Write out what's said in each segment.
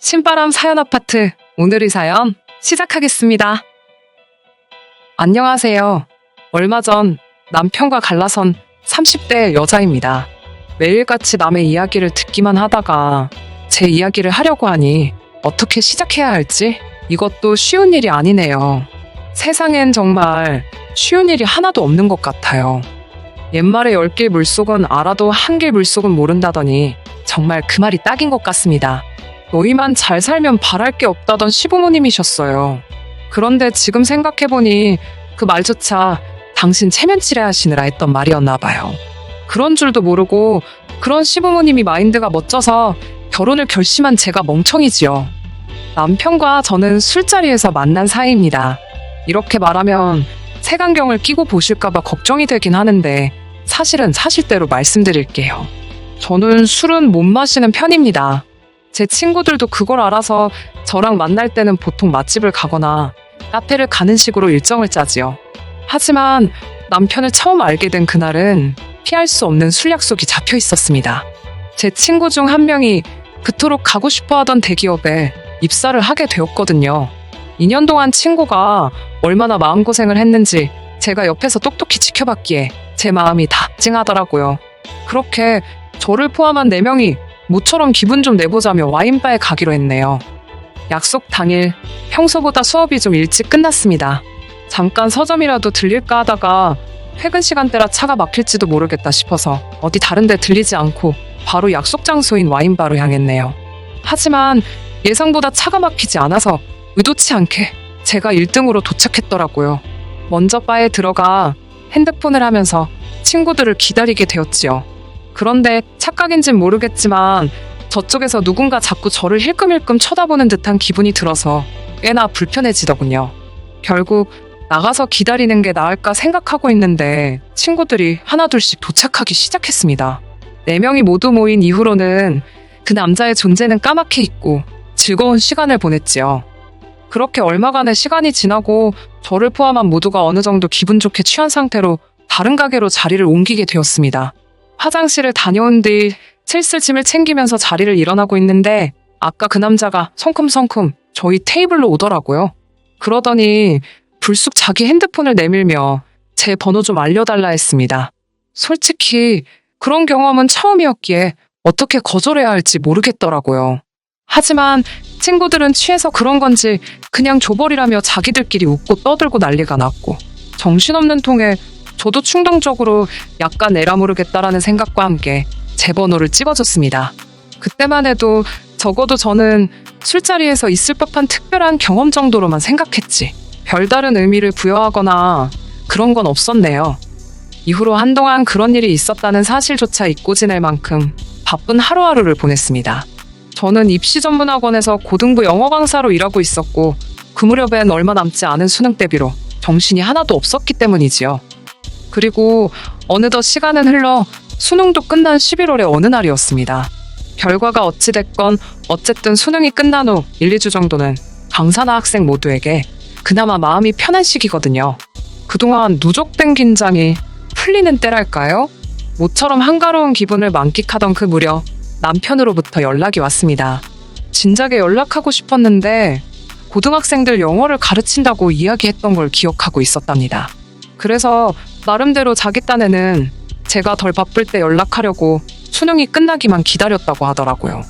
신바람 사연 아파트, 오늘의 사연 시작하겠습니다. 안녕하세요. 얼마 전 남편과 갈라선 30대 여자입니다. 매일같이 남의 이야기를 듣기만 하다가 제 이야기를 하려고 하니 어떻게 시작해야 할지 이것도 쉬운 일이 아니네요. 세상엔 정말 쉬운 일이 하나도 없는 것 같아요. 옛말에 10길 물속은 알아도 1길 물속은 모른다더니 정말 그 말이 딱인 것 같습니다. 너희만 잘 살면 바랄 게 없다던 시부모님이셨어요. 그런데 지금 생각해보니 그 말조차 당신 체면치레 하시느라 했던 말이었나 봐요. 그런 줄도 모르고 그런 시부모님이 마인드가 멋져서 결혼을 결심한 제가 멍청이지요. 남편과 저는 술자리에서 만난 사이입니다. 이렇게 말하면 색안경을 끼고 보실까봐 걱정이 되긴 하는데 사실은 사실대로 말씀드릴게요. 저는 술은 못 마시는 편입니다. 제 친구들도 그걸 알아서 저랑 만날 때는 보통 맛집을 가거나 카페를 가는 식으로 일정을 짜지요. 하지만 남편을 처음 알게 된 그날은 피할 수 없는 술 약속이 잡혀 있었습니다. 제 친구 중 한 명이 그토록 가고 싶어 하던 대기업에 입사를 하게 되었거든요. 2년 동안 친구가 얼마나 마음고생을 했는지 제가 옆에서 똑똑히 지켜봤기에 제 마음이 다 찡하더라고요. 그렇게 저를 포함한 4명이 모처럼 기분 좀 내보자며 와인바에 가기로 했네요. 약속 당일 평소보다 수업이 좀 일찍 끝났습니다. 잠깐 서점이라도 들릴까 하다가 퇴근 시간대라 차가 막힐지도 모르겠다 싶어서 어디 다른 데 들리지 않고 바로 약속 장소인 와인바로 향했네요. 하지만 예상보다 차가 막히지 않아서 의도치 않게 제가 1등으로 도착했더라고요. 먼저 바에 들어가 핸드폰을 하면서 친구들을 기다리게 되었지요. 그런데 착각인진 모르겠지만 저쪽에서 누군가 자꾸 저를 힐끔힐끔 쳐다보는 듯한 기분이 들어서 꽤나 불편해지더군요. 결국 나가서 기다리는 게 나을까 생각하고 있는데 친구들이 하나둘씩 도착하기 시작했습니다. 4명이 모두 모인 이후로는 그 남자의 존재는 까맣게 잊고 즐거운 시간을 보냈지요. 그렇게 얼마간의 시간이 지나고 저를 포함한 모두가 어느 정도 기분 좋게 취한 상태로 다른 가게로 자리를 옮기게 되었습니다. 화장실을 다녀온 뒤 칠쓸짐을 챙기면서 자리를 일어나고 있는데 아까 그 남자가 성큼성큼 저희 테이블로 오더라고요. 그러더니 불쑥 자기 핸드폰을 내밀며 제 번호 좀 알려달라 했습니다. 솔직히 그런 경험은 처음이었기에 어떻게 거절해야 할지 모르겠더라고요. 하지만 친구들은 취해서 그런 건지 그냥 줘버리라며 자기들끼리 웃고 떠들고 난리가 났고 정신없는 통에 저도 충동적으로 약간 에라 모르겠다라는 생각과 함께 제 번호를 찍어줬습니다. 그때만 해도 적어도 저는 술자리에서 있을 법한 특별한 경험 정도로만 생각했지 별다른 의미를 부여하거나 그런 건 없었네요. 이후로 한동안 그런 일이 있었다는 사실조차 잊고 지낼 만큼 바쁜 하루하루를 보냈습니다. 저는 입시 전문학원에서 고등부 영어 강사로 일하고 있었고 그 무렵엔 얼마 남지 않은 수능 대비로 정신이 하나도 없었기 때문이지요. 그리고 어느덧 시간은 흘러 수능도 끝난 11월의 어느 날이었습니다. 결과가 어찌됐건 어쨌든 수능이 끝난 후 1, 2주 정도는 강사나 학생 모두에게 그나마 마음이 편한 시기거든요. 그동안 누적된 긴장이 풀리는 때랄까요? 모처럼 한가로운 기분을 만끽하던 그 무렵 남편으로부터 연락이 왔습니다. 진작에 연락하고 싶었는데 고등학생들 영어를 가르친다고 이야기했던 걸 기억하고 있었답니다. 그래서 나름대로 자기 딴에는 제가 덜 바쁠 때 연락하려고 수능이 끝나기만 기다렸다고 하더라고요.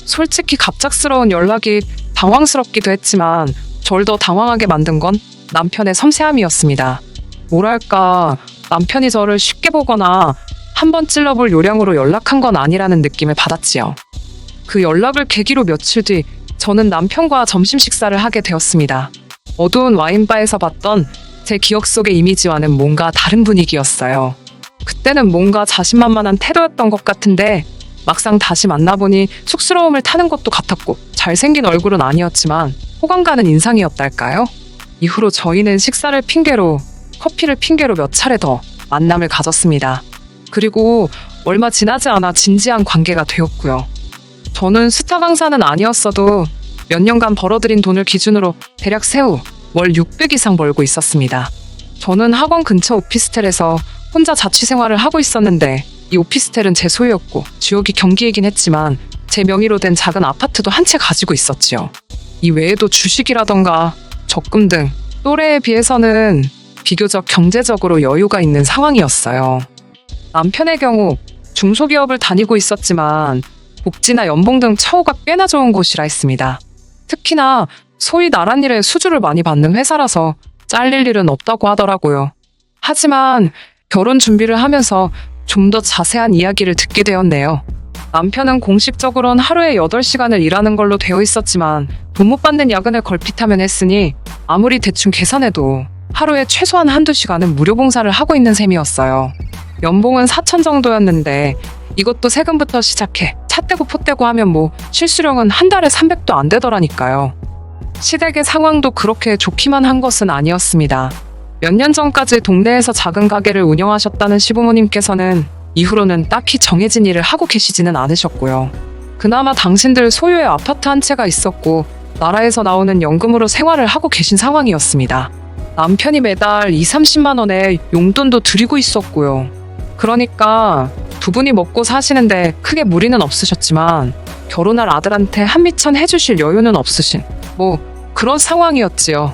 솔직히 갑작스러운 연락이 당황스럽기도 했지만 절 더 당황하게 만든 건 남편의 섬세함이었습니다. 뭐랄까 남편이 저를 쉽게 보거나 한번 찔러볼 요량으로 연락한 건 아니라는 느낌을 받았지요. 그 연락을 계기로 며칠 뒤 저는 남편과 점심 식사를 하게 되었습니다. 어두운 와인바에서 봤던 제 기억 속의 이미지와는 뭔가 다른 분위기였어요. 그때는 뭔가 자신만만한 태도였던 것 같은데 막상 다시 만나보니 쑥스러움을 타는 것도 같았고 잘생긴 얼굴은 아니었지만 호감 가는 인상이었달까요? 이후로 저희는 식사를 핑계로 커피를 핑계로 몇 차례 더 만남을 가졌습니다. 그리고 얼마 지나지 않아 진지한 관계가 되었고요. 저는 스타 강사는 아니었어도 몇 년간 벌어들인 돈을 기준으로 대략 세후 월 600 이상 벌고 있었습니다. 저는 학원 근처 오피스텔에서 혼자 자취생활을 하고 있었는데 이 오피스텔은 제 소유였고 지역이 경기이긴 했지만 제 명의로 된 작은 아파트도 한 채 가지고 있었지요. 이 외에도 주식이라던가 적금 등 또래에 비해서는 비교적 경제적으로 여유가 있는 상황이었어요. 남편의 경우 중소기업을 다니고 있었지만 복지나 연봉 등 처우가 꽤나 좋은 곳이라 했습니다. 특히나 소위 나랏일에 수주를 많이 받는 회사라서 잘릴 일은 없다고 하더라고요. 하지만 결혼 준비를 하면서 좀 더 자세한 이야기를 듣게 되었네요. 남편은 공식적으로는 하루에 8시간을 일하는 걸로 되어 있었지만 돈 못 받는 야근을 걸핏하면 했으니 아무리 대충 계산해도 하루에 최소한 한두 시간은 무료 봉사를 하고 있는 셈이었어요. 연봉은 4천 정도였는데 이것도 세금부터 시작해 차 떼고 포 떼고 하면 뭐 실수령은 한 달에 300도 안 되더라니까요. 시댁의 상황도 그렇게 좋기만 한 것은 아니었습니다. 몇 년 전까지 동네에서 작은 가게를 운영하셨다는 시부모님께서는 이후로는 딱히 정해진 일을 하고 계시지는 않으셨고요. 그나마 당신들 소유의 아파트 한 채가 있었고 나라에서 나오는 연금으로 생활을 하고 계신 상황이었습니다. 남편이 매달 20-30만 원의 용돈도 드리고 있었고요. 그러니까 두 분이 먹고 사시는데 크게 무리는 없으셨지만 결혼할 아들한테 한미천 해주실 여유는 없으신 뭐 그런 상황이었지요.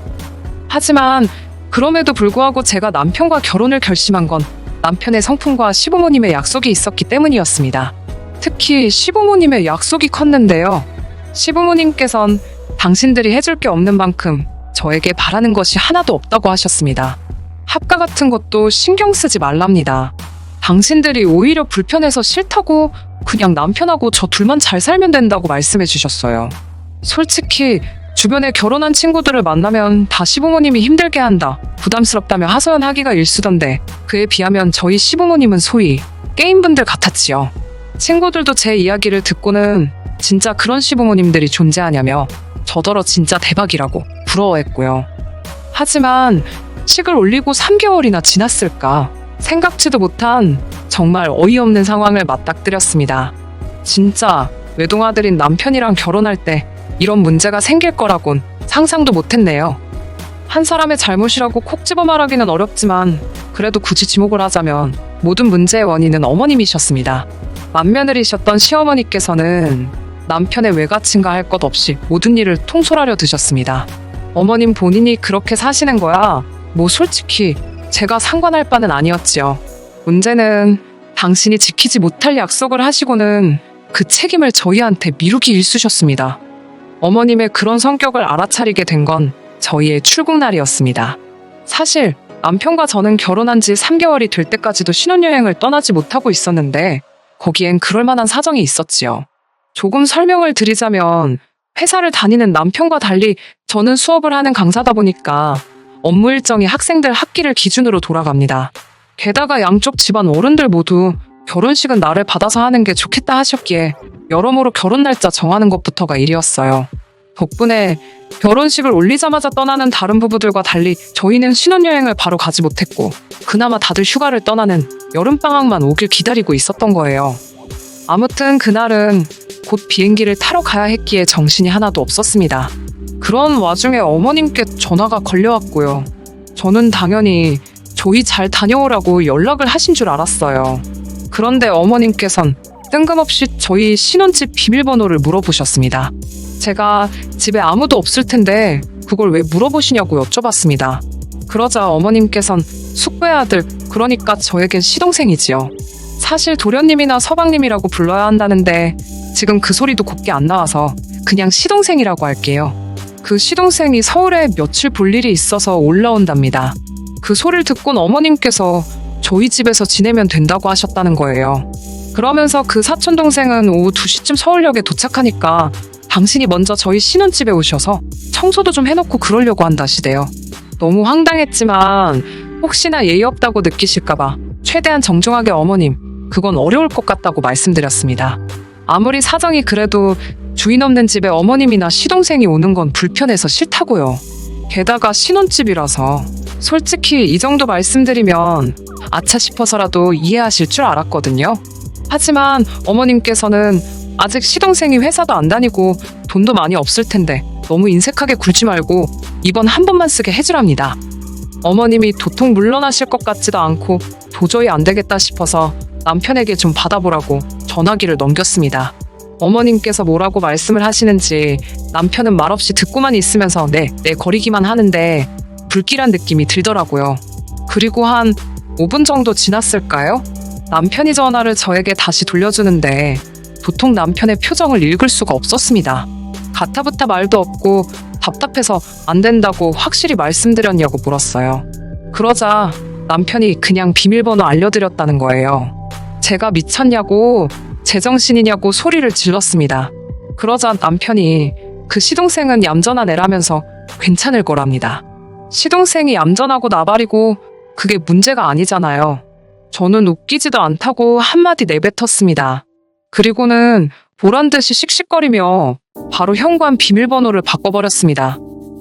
하지만 그럼에도 불구하고 제가 남편과 결혼을 결심한 건 남편의 성품과 시부모님의 약속이 있었기 때문이었습니다. 특히 시부모님의 약속이 컸는데요. 시부모님께선 당신들이 해줄 게 없는 만큼 저에게 바라는 것이 하나도 없다고 하셨습니다. 합가 같은 것도 신경 쓰지 말랍니다. 당신들이 오히려 불편해서 싫다고 그냥 남편하고 저 둘만 잘 살면 된다고 말씀해 주셨어요. 솔직히 주변에 결혼한 친구들을 만나면 다 시부모님이 힘들게 한다, 부담스럽다며 하소연하기가 일쑤던데 그에 비하면 저희 시부모님은 소위 게임분들 같았지요. 친구들도 제 이야기를 듣고는 진짜 그런 시부모님들이 존재하냐며 저더러 진짜 대박이라고 부러워했고요. 하지만 식을 올리고 3개월이나 지났을까 생각지도 못한 정말 어이없는 상황을 맞닥뜨렸습니다. 진짜 외동아들인 남편이랑 결혼할 때 이런 문제가 생길 거라곤 상상도 못했네요. 한 사람의 잘못이라고 콕 집어 말하기는 어렵지만 그래도 굳이 지목을 하자면 모든 문제의 원인은 어머님이셨습니다. 맏며느리셨던 시어머니께서는 남편의 외가친가 할 것 없이 모든 일을 통솔하려 드셨습니다. 어머님 본인이 그렇게 사시는 거야 뭐 솔직히 제가 상관할 바는 아니었지요. 문제는 당신이 지키지 못할 약속을 하시고는 그 책임을 저희한테 미루기 일쑤셨습니다. 어머님의 그런 성격을 알아차리게 된 건 저희의 출국날이었습니다. 사실 남편과 저는 결혼한 지 3개월이 될 때까지도 신혼여행을 떠나지 못하고 있었는데 거기엔 그럴 만한 사정이 있었지요. 조금 설명을 드리자면 회사를 다니는 남편과 달리 저는 수업을 하는 강사다 보니까 업무 일정이 학생들 학기를 기준으로 돌아갑니다. 게다가 양쪽 집안 어른들 모두 결혼식은 나를 받아서 하는 게 좋겠다 하셨기에 여러모로 결혼 날짜 정하는 것부터가 일이었어요. 덕분에 결혼식을 올리자마자 떠나는 다른 부부들과 달리 저희는 신혼여행을 바로 가지 못했고 그나마 다들 휴가를 떠나는 여름방학만 오길 기다리고 있었던 거예요. 아무튼 그날은 곧 비행기를 타러 가야 했기에 정신이 하나도 없었습니다. 그런 와중에 어머님께 전화가 걸려왔고요. 저는 당연히 저희 잘 다녀오라고 연락을 하신 줄 알았어요. 그런데 어머님께선 뜬금없이 저희 신혼집 비밀번호를 물어보셨습니다. 제가 집에 아무도 없을 텐데 그걸 왜 물어보시냐고 여쭤봤습니다. 그러자 어머님께선 숙부의 아들, 그러니까 저에겐 시동생이지요. 사실 도련님이나 서방님이라고 불러야 한다는데 지금 그 소리도 곱게 안 나와서 그냥 시동생이라고 할게요. 그 시동생이 서울에 며칠 볼 일이 있어서 올라온답니다. 그 소리를 듣곤 어머님께서 저희 집에서 지내면 된다고 하셨다는 거예요. 그러면서 그 사촌동생은 오후 2시쯤 서울역에 도착하니까 당신이 먼저 저희 신혼집에 오셔서 청소도 좀 해놓고 그러려고 한다시대요. 너무 황당했지만 혹시나 예의 없다고 느끼실까봐 최대한 정중하게 어머님, 그건 어려울 것 같다고 말씀드렸습니다. 아무리 사정이 그래도 주인 없는 집에 어머님이나 시동생이 오는 건 불편해서 싫다고요. 게다가 신혼집이라서 솔직히 이 정도 말씀드리면 아차 싶어서라도 이해하실 줄 알았거든요. 하지만 어머님께서는 아직 시동생이 회사도 안 다니고 돈도 많이 없을 텐데 너무 인색하게 굴지 말고 이번 한 번만 쓰게 해주랍니다. 어머님이 도통 물러나실 것 같지도 않고 도저히 안 되겠다 싶어서 남편에게 좀 받아보라고 전화기를 넘겼습니다. 어머님께서 뭐라고 말씀을 하시는지 남편은 말없이 듣고만 있으면서 네 거리기만 하는데 불길한 느낌이 들더라고요. 그리고 한 5분 정도 지났을까요? 남편이 전화를 저에게 다시 돌려주는데 도통 남편의 표정을 읽을 수가 없었습니다. 가타부타 말도 없고 답답해서 안 된다고 확실히 말씀드렸냐고 물었어요. 그러자 남편이 그냥 비밀번호 알려드렸다는 거예요. 제가 미쳤냐고 제정신이냐고 소리를 질렀습니다. 그러자 남편이 그 시동생은 얌전한 애라면서 괜찮을 거랍니다. 시동생이 얌전하고 나발이고 그게 문제가 아니잖아요. 저는 웃기지도 않다고 한마디 내뱉었습니다. 그리고는 보란듯이 씩씩거리며 바로 현관 비밀번호를 바꿔버렸습니다.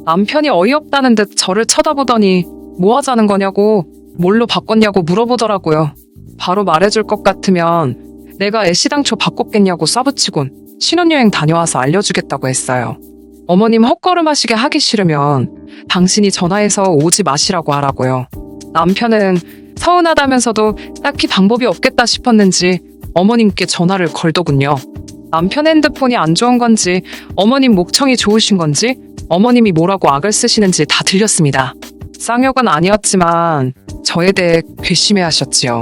남편이 어이없다는 듯 저를 쳐다보더니 뭐 하자는 거냐고 뭘로 바꿨냐고 물어보더라고요. 바로 말해줄 것 같으면 내가 애시당초 바꿨겠냐고 쏴붙이곤 신혼여행 다녀와서 알려주겠다고 했어요. 어머님 헛걸음하시게 하기 싫으면 당신이 전화해서 오지 마시라고 하라고요. 남편은 서운하다면서도 딱히 방법이 없겠다 싶었는지 어머님께 전화를 걸더군요. 남편 핸드폰이 안 좋은 건지 어머님 목청이 좋으신 건지 어머님이 뭐라고 악을 쓰시는지 다 들렸습니다. 쌍욕은 아니었지만 저에 대해 괘씸해하셨지요.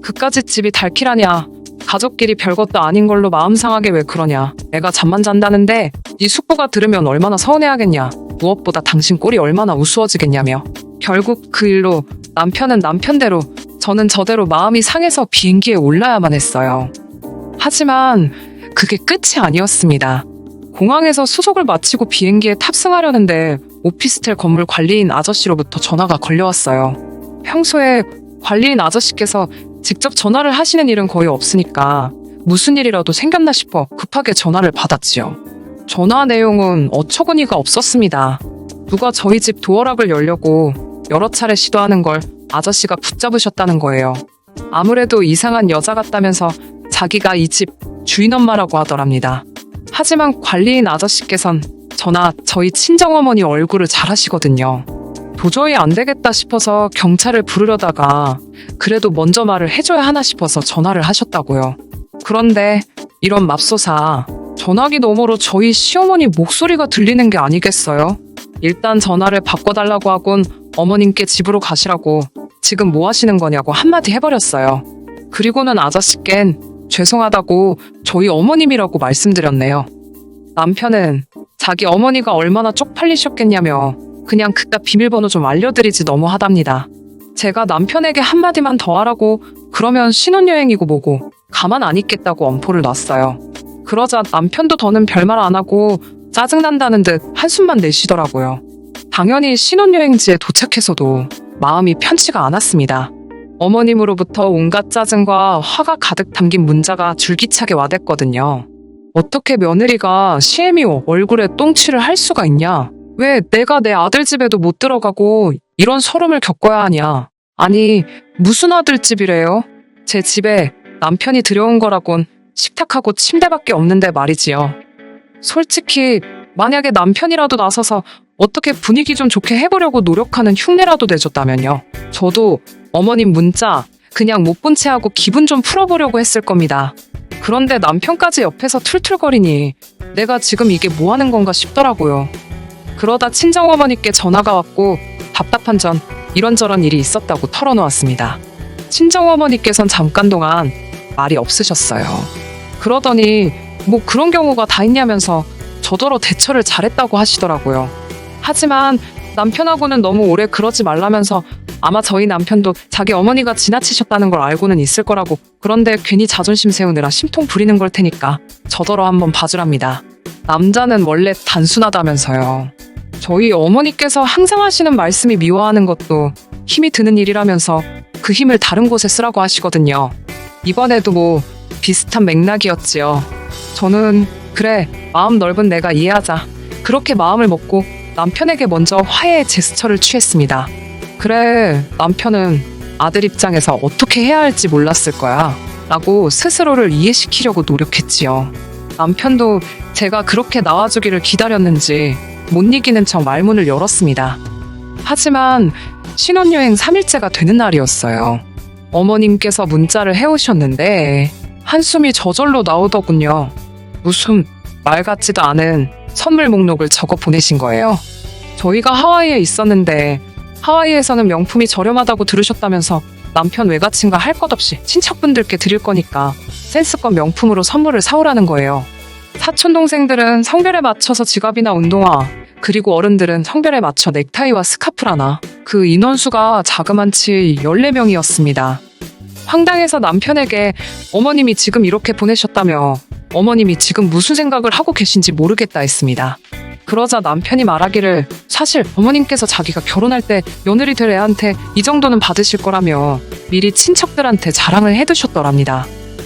그까짓 집이 달키라냐. 가족끼리 별것도 아닌 걸로 마음 상하게 왜 그러냐. 애가 잠만 잔다는데 네 숙부가 들으면 얼마나 서운해하겠냐. 무엇보다 당신 꼴이 얼마나 우스워지겠냐며. 결국 그 일로 남편은 남편대로 저는 저대로 마음이 상해서 비행기에 올라야만 했어요. 하지만 그게 끝이 아니었습니다. 공항에서 수속을 마치고 비행기에 탑승하려는데 오피스텔 건물 관리인 아저씨로부터 전화가 걸려왔어요. 평소에 관리인 아저씨께서 직접 전화를 하시는 일은 거의 없으니까 무슨 일이라도 생겼나 싶어 급하게 전화를 받았지요. 전화 내용은 어처구니가 없었습니다. 누가 저희 집 도어락을 열려고 여러 차례 시도하는 걸 아저씨가 붙잡으셨다는 거예요. 아무래도 이상한 여자 같다면서 자기가 이 집 주인 엄마라고 하더랍니다. 하지만 관리인 아저씨께선 저나 저희 친정어머니 얼굴을 잘 아시거든요. 도저히 안 되겠다 싶어서 경찰을 부르려다가 그래도 먼저 말을 해줘야 하나 싶어서 전화를 하셨다고요. 그런데 이런 맙소사 전화기 너머로 저희 시어머니 목소리가 들리는 게 아니겠어요? 일단 전화를 바꿔달라고 하곤 어머님께 집으로 가시라고 지금 뭐 하시는 거냐고 한마디 해버렸어요. 그리고는 아저씨껜 죄송하다고 저희 어머님이라고 말씀드렸네요. 남편은 자기 어머니가 얼마나 쪽팔리셨겠냐며 그냥 그깟 비밀번호 좀 알려드리지 너무하답니다. 제가 남편에게 한마디만 더 하라고 그러면 신혼여행이고 뭐고 가만 안 있겠다고 엄포를 놨어요. 그러자 남편도 더는 별말 안 하고 짜증난다는 듯 한숨만 내쉬더라고요. 당연히 신혼여행지에 도착해서도 마음이 편치가 않았습니다. 어머님으로부터 온갖 짜증과 화가 가득 담긴 문자가 줄기차게 와댔거든요. 어떻게 며느리가 시애미 얼굴에 똥칠을 할 수가 있냐? 왜 내가 내 아들 집에도 못 들어가고 이런 서름을 겪어야 하냐? 아니, 무슨 아들 집이래요? 제 집에 남편이 들여온 거라곤 식탁하고 침대밖에 없는데 말이지요. 솔직히 만약에 남편이라도 나서서 어떻게 분위기 좀 좋게 해보려고 노력하는 흉내라도 내줬다면요. 저도 어머님 문자 그냥 못 본 채 하고 기분 좀 풀어보려고 했을 겁니다. 그런데 남편까지 옆에서 툴툴거리니 내가 지금 이게 뭐 하는 건가 싶더라고요. 그러다 친정어머니께 전화가 왔고 답답한 전 이런저런 일이 있었다고 털어놓았습니다. 친정어머니께선 잠깐 동안 말이 없으셨어요. 그러더니 뭐 그런 경우가 다 있냐면서 저더러 대처를 잘했다고 하시더라고요. 하지만 남편하고는 너무 오래 그러지 말라면서 아마 저희 남편도 자기 어머니가 지나치셨다는 걸 알고는 있을 거라고 그런데 괜히 자존심 세우느라 심통 부리는 걸 테니까 저더러 한번 봐주랍니다. 남자는 원래 단순하다면서요. 저희 어머니께서 항상 하시는 말씀이 미워하는 것도 힘이 드는 일이라면서 그 힘을 다른 곳에 쓰라고 하시거든요. 이번에도 뭐 비슷한 맥락이었지요. 저는 그래 마음 넓은 내가 이해하자 그렇게 마음을 먹고 남편에게 먼저 화해의 제스처를 취했습니다. 그래 남편은 아들 입장에서 어떻게 해야 할지 몰랐을 거야 라고 스스로를 이해시키려고 노력했지요. 남편도 제가 그렇게 나와주기를 기다렸는지 못 이기는 척 말문을 열었습니다. 하지만 신혼여행 3일째가 되는 날이었어요. 어머님께서 문자를 해오셨는데 한숨이 저절로 나오더군요. 무슨 말 같지도 않은 선물 목록을 적어 보내신 거예요. 저희가 하와이에 있었는데 하와이에서는 명품이 저렴하다고 들으셨다면서 남편 외갓친과 할 것 없이 친척분들께 드릴 거니까 센스껏 명품으로 선물을 사오라는 거예요. 사촌 동생들은 성별에 맞춰서 지갑이나 운동화, 그리고 어른들은 성별에 맞춰 넥타이와 스카프라나. 그 인원수가 자그만치 14명이었습니다. 황당해서 남편에게 어머님이 지금 이렇게 보내셨다며 어머님이 지금 무슨 생각을 하고 계신지 모르겠다 했습니다. 그러자 남편이 말하기를 사실 어머님께서 자기가 결혼할 때 며느리 될 애한테 이 정도는 받으실 거라며 미리 친척들한테 자랑을 해두셨더랍니다.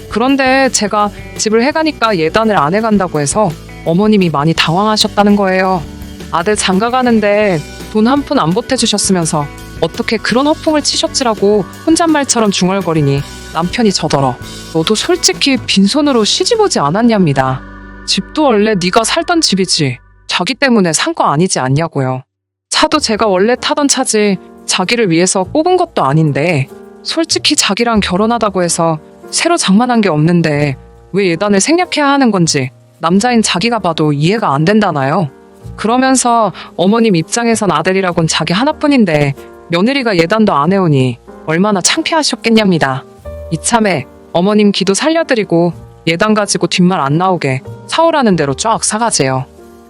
그런데 제가 집을 해가니까 예단을 안 해간다고 해서 어머님이 많이 당황하셨다는 거예요. 아들 장가 가는데 돈 한 푼 안 보태주셨으면서 어떻게 그런 허풍을 치셨지라고 혼잣말처럼 중얼거리니 남편이 저더러 너도 솔직히 빈손으로 시집 오지 않았냐입니다. 집도 원래 네가 살던 집이지 자기 때문에 산 거 아니지 않냐고요. 차도 제가 원래 타던 차지 자기를 위해서 뽑은 것도 아닌데 솔직히 자기랑 결혼하다고 해서 새로 장만한 게 없는데 왜 예단을 생략해야 하는 건지 남자인 자기가 봐도 이해가 안 된다나요. 그러면서 어머님 입장에선 아들이라곤 자기 하나뿐인데 며느리가 예단도 안 해오니 얼마나 창피하셨겠냐입니다. 이참에 어머님 기도 살려드리고 예단 가지고 뒷말 안 나오게 사오라는 대로 쫙 사가재요.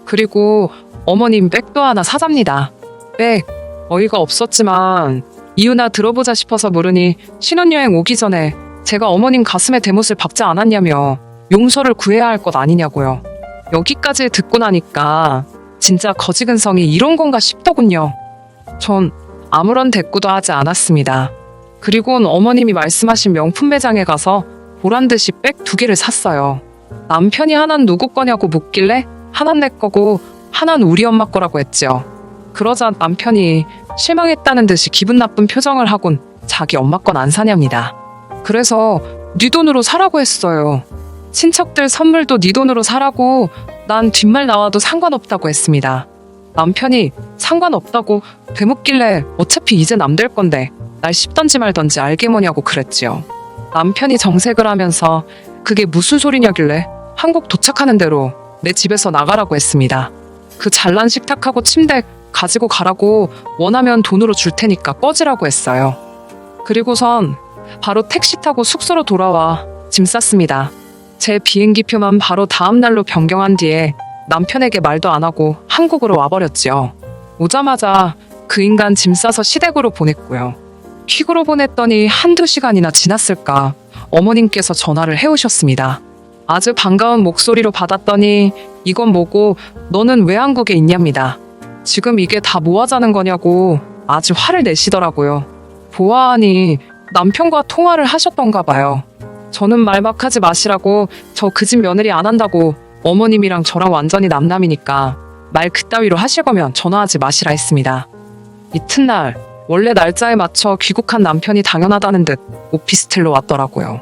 그리고 어머님 백도 하나 사잡니다. 백, 어이가 없었지만 이유나 들어보자 싶어서 물으니 신혼여행 오기 전에 제가 어머님 가슴에 대못을 박지 않았냐며 용서를 구해야 할 것 아니냐고요. 여기까지 듣고 나니까 진짜 거지근성이 이런 건가 싶더군요. 전 아무런 대꾸도 하지 않았습니다. 그리고는 어머님이 말씀하신 명품 매장에 가서 보란듯이 백 2개를 샀어요. 남편이 하나는 누구 거냐고 묻길래 하나는 내 거고 하나는 우리 엄마 거라고 했죠. 그러자 남편이 실망했다는 듯이 기분 나쁜 표정을 하곤 자기 엄마 건 안 사냐입니다. 그래서 네 돈으로 사라고 했어요. 친척들 선물도 네 돈으로 사라고 난 뒷말 나와도 상관없다고 했습니다. 남편이 상관없다고 되묻길래 어차피 이제 남 될 건데 날 씹던지 말던지 알게 뭐냐고 그랬지요. 남편이 정색을 하면서 그게 무슨 소리냐길래 한국 도착하는 대로 내 집에서 나가라고 했습니다. 그 잘난 식탁하고 침대 가지고 가라고 원하면 돈으로 줄 테니까 꺼지라고 했어요. 그리고선 바로 택시 타고 숙소로 돌아와 짐 쌌습니다. 제 비행기표만 바로 다음 날로 변경한 뒤에 남편에게 말도 안 하고 한국으로 와버렸지요. 오자마자 그 인간 짐 싸서 시댁으로 보냈고요. 퀵으로 보냈더니 1~2시간이나 지났을까 어머님께서 전화를 해오셨습니다. 아주 반가운 목소리로 받았더니 이건 뭐고 너는 왜 한국에 있냐입니다. 지금 이게 다 뭐 하자는 거냐고 아주 화를 내시더라고요. 보아하니 남편과 통화를 하셨던가 봐요. 저는 말 막 하지 마시라고 저 그 집 며느리 안 한다고 어머님이랑 저랑 완전히 남남이니까 말 그따위로 하실 거면 전화하지 마시라 했습니다. 이튿날 원래 날짜에 맞춰 귀국한 남편이 당연하다는 듯 오피스텔로 왔더라고요.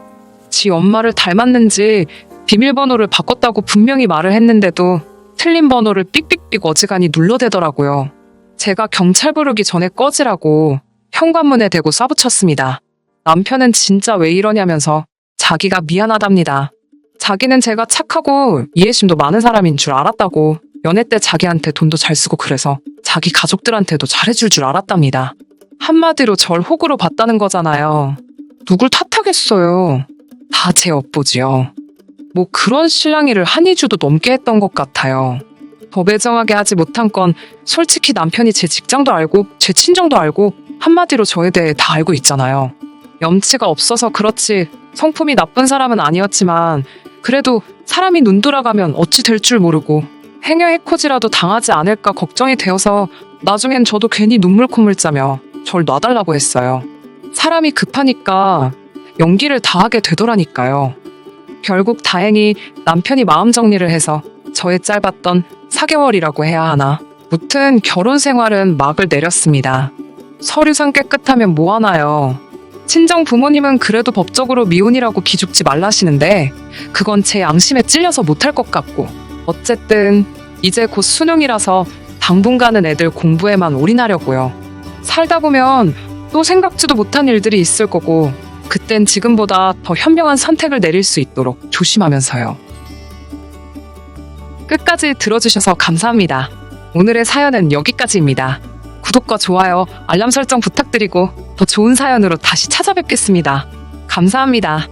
지 엄마를 닮았는지 비밀번호를 바꿨다고 분명히 말을 했는데도 틀린 번호를 삑삑삑 어지간히 눌러대더라고요. 제가 경찰 부르기 전에 꺼지라고 현관문에 대고 쏴붙였습니다. 남편은 진짜 왜 이러냐면서 자기가 미안하답니다. 자기는 제가 착하고 이해심도 많은 사람인 줄 알았다고 연애 때 자기한테 돈도 잘 쓰고 그래서 자기 가족들한테도 잘해줄 줄 알았답니다. 한마디로 절 호구로 봤다는 거잖아요. 누굴 탓하겠어요. 다 제 업보지요. 뭐 그런 실랑이를 한 2주도 넘게 했던 것 같아요. 더 매정하게 하지 못한 건 솔직히 남편이 제 직장도 알고 제 친정도 알고 한마디로 저에 대해 다 알고 있잖아요. 염치가 없어서 그렇지 성품이 나쁜 사람은 아니었지만 그래도 사람이 눈 돌아가면 어찌 될 줄 모르고 행여 해코지라도 당하지 않을까 걱정이 되어서 나중엔 저도 괜히 눈물 콧물 짜며 절 놔달라고 했어요. 사람이 급하니까 연기를 다 하게 되더라니까요. 결국 다행히 남편이 마음 정리를 해서 저의 짧았던 4개월이라고 해야 하나 무튼 결혼 생활은 막을 내렸습니다. 서류상 깨끗하면 뭐하나요. 친정 부모님은 그래도 법적으로 미혼이라고 기죽지 말라시는데 그건 제 양심에 찔려서 못할 것 같고 어쨌든 이제 곧 수능이라서 당분간은 애들 공부에만 올인하려고요. 살다 보면 또 생각지도 못한 일들이 있을 거고 그땐 지금보다 더 현명한 선택을 내릴 수 있도록 조심하면서요. 끝까지 들어주셔서 감사합니다. 오늘의 사연은 여기까지입니다. 구독과 좋아요, 알람 설정 부탁드리고 더 좋은 사연으로 다시 찾아뵙겠습니다. 감사합니다.